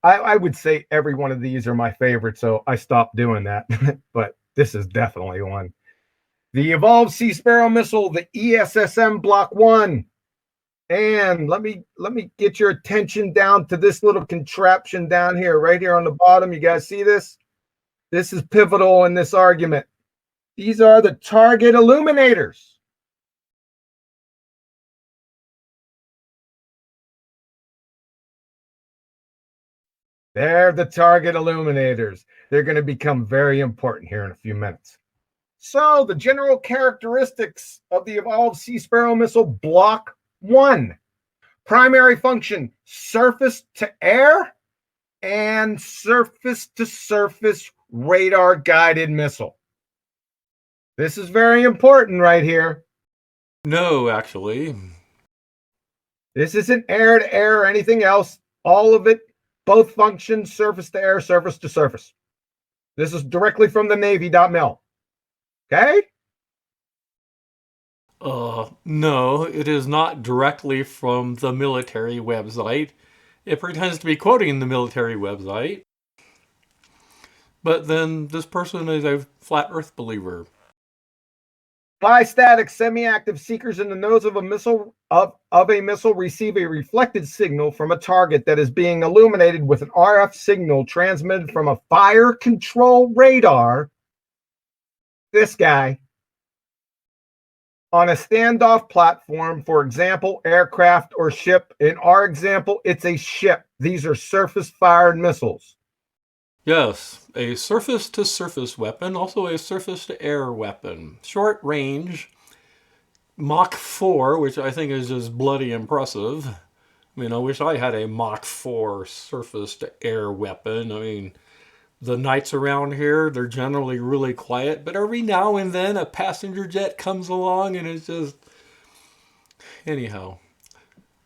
I would say every one of these are my favorite, so I stopped doing that. But this is definitely one. The Evolved Sea Sparrow missile, the ESSM Block 1. And let me get your attention down to this little contraption down here, right here on the bottom. You guys see this? This is pivotal in this argument. These are the target illuminators. They're the target illuminators. They're going to become very important here in a few minutes. So, the general characteristics of the Evolved Sea Sparrow missile Block 1. Primary function, surface to air and surface to surface radar guided missile. This is very important right here. No, actually. This isn't air to air or anything else. All of it, both functions, surface to air, surface to surface. This is directly from the Navy.mil. Okay? No, it is not directly from the military website. It pretends to be quoting the military website. But then this person is a flat earth believer. Bistatic semi-active seekers in the nose of a missile receive a reflected signal from a target that is being illuminated with an RF signal transmitted from a fire control radar. This guy on a standoff platform, for example, aircraft or ship. In our example, it's a ship. These are surface-fired missiles. Yes, a surface-to-surface weapon, also a surface-to-air weapon. Short range, Mach 4, which I think is just bloody impressive. I mean, I wish I had a Mach 4 surface-to-air weapon. I mean, the nights around here, they're generally really quiet, but every now and then a passenger jet comes along and it's just... Anyhow,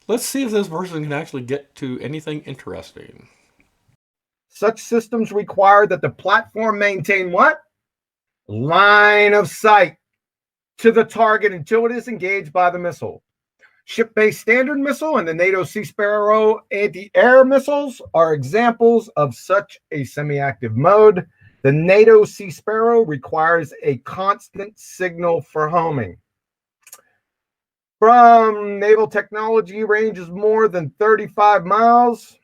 let's see if this person can actually get to anything interesting. Such systems require that the platform maintain what? Line of sight to the target until it is engaged by the missile. Ship-based standard missile and the NATO Sea Sparrow anti-air missiles are examples of such a semi-active mode. The NATO Sea Sparrow requires a constant signal for homing. From naval technology, ranges more than 35 miles.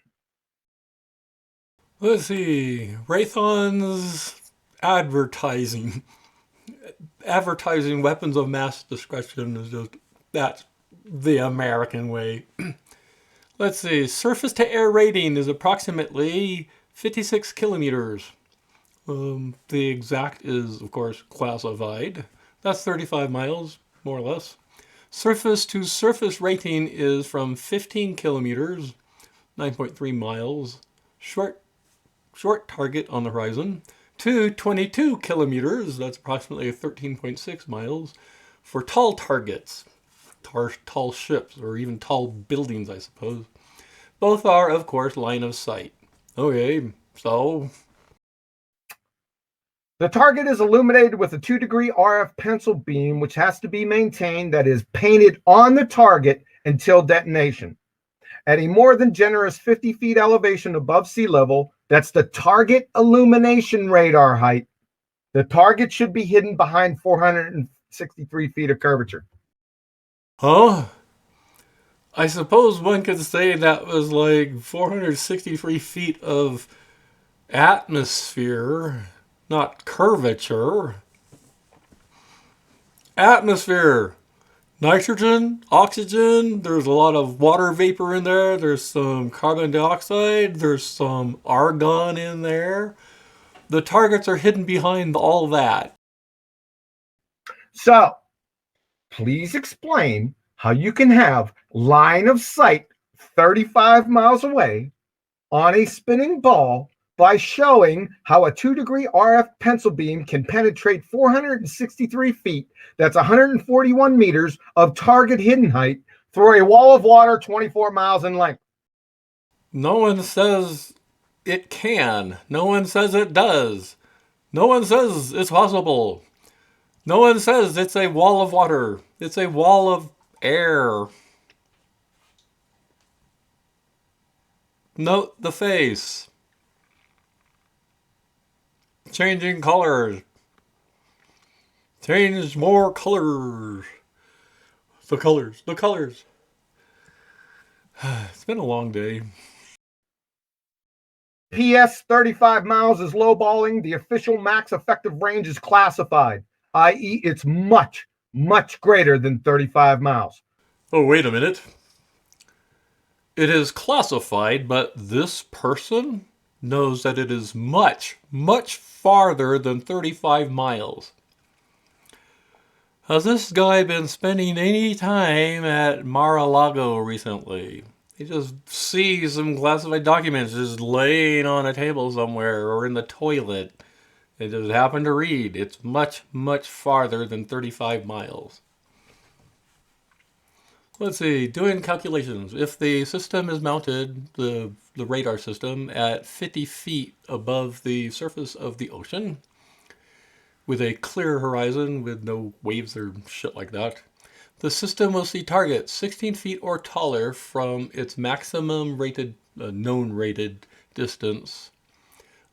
Let's see. Raytheon's advertising. Advertising weapons of mass destruction is just... That's the American way. Let's see. Surface to air rating is approximately 56 kilometers. The exact is, of course, classified. That's 35 miles, more or less. Surface to surface rating is from 15 kilometers, 9.3 miles. Short target on the horizon, to 22 kilometers, that's approximately 13.6 miles, for tall targets, tall ships, or even tall buildings, I suppose. Both are, of course, line of sight. Okay, so... The target is illuminated with a 2-degree RF pencil beam, which has to be maintained, that is painted on the target until detonation. At a more than generous 50 feet elevation above sea level, that's the target illumination radar height. The target should be hidden behind 463 feet of curvature. Huh? I suppose one could say that was like 463 feet of atmosphere, not curvature. Atmosphere. Nitrogen, oxygen, there's a lot of water vapor in there, there's some carbon dioxide, there's some argon in there. The targets are hidden behind all that. So, please explain how you can have line of sight 35 miles away on a spinning ball by showing how a 2-degree RF pencil beam can penetrate 463 feet, that's 141 meters of target hidden height, through a wall of water 24 miles in length. No one says it can. No one says it does. No one says it's possible. No one says it's a wall of water. It's a wall of air. Note the face. Changing colors. Change more colors. The colors. The colors. It's been a long day. PS 35 miles is lowballing. The official max effective range is classified, i.e., it's much, much greater than 35 miles. Oh, wait a minute. It is classified, but this person knows that it is much, much farther than 35 miles. Has this guy been spending any time at Mar-a-Lago recently? He just sees some classified documents just laying on a table somewhere or in the toilet. They just happen to read. It's much, much farther than 35 miles. Let's see, doing calculations. If the system is mounted, the radar system, at 50 feet above the surface of the ocean, with a clear horizon with no waves or shit like that, the system will see targets 16 feet or taller from its maximum rated, known rated distance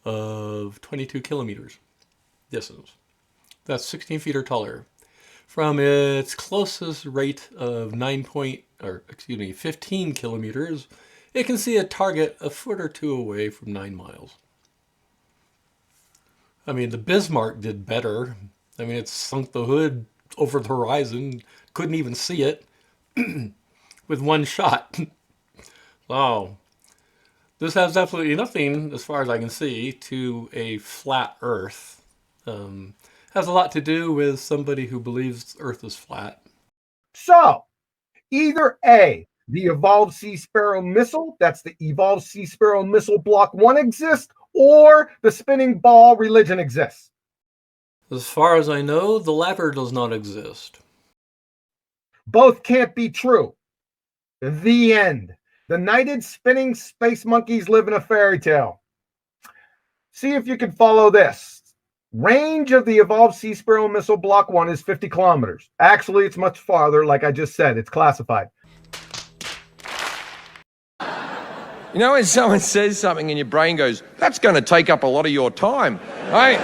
of 22 kilometers distance. That's 16 feet or taller. From its closest rate of 15 kilometers, it can see a target a foot or two away from 9 miles. I mean, the Bismarck did better. I mean, it sunk the hood over the horizon, couldn't even see it with one shot. Wow. This has absolutely nothing, as far as I can see, to a flat Earth. Has a lot to do with somebody who believes Earth is flat. So, either A, the Evolved Sea Sparrow missile, that's the Evolved Sea Sparrow Missile Block 1 exists, or the spinning ball religion exists. As far as I know, the latter does not exist. Both can't be true. The end. The knighted spinning space monkeys live in a fairy tale. See if you can follow this. Range of the Evolved Sea Sparrow Missile Block 1 is 50 kilometers. Actually, it's much farther. Like I just said, it's classified. You know when someone says something and your brain goes, that's going to take up a lot of your time, right?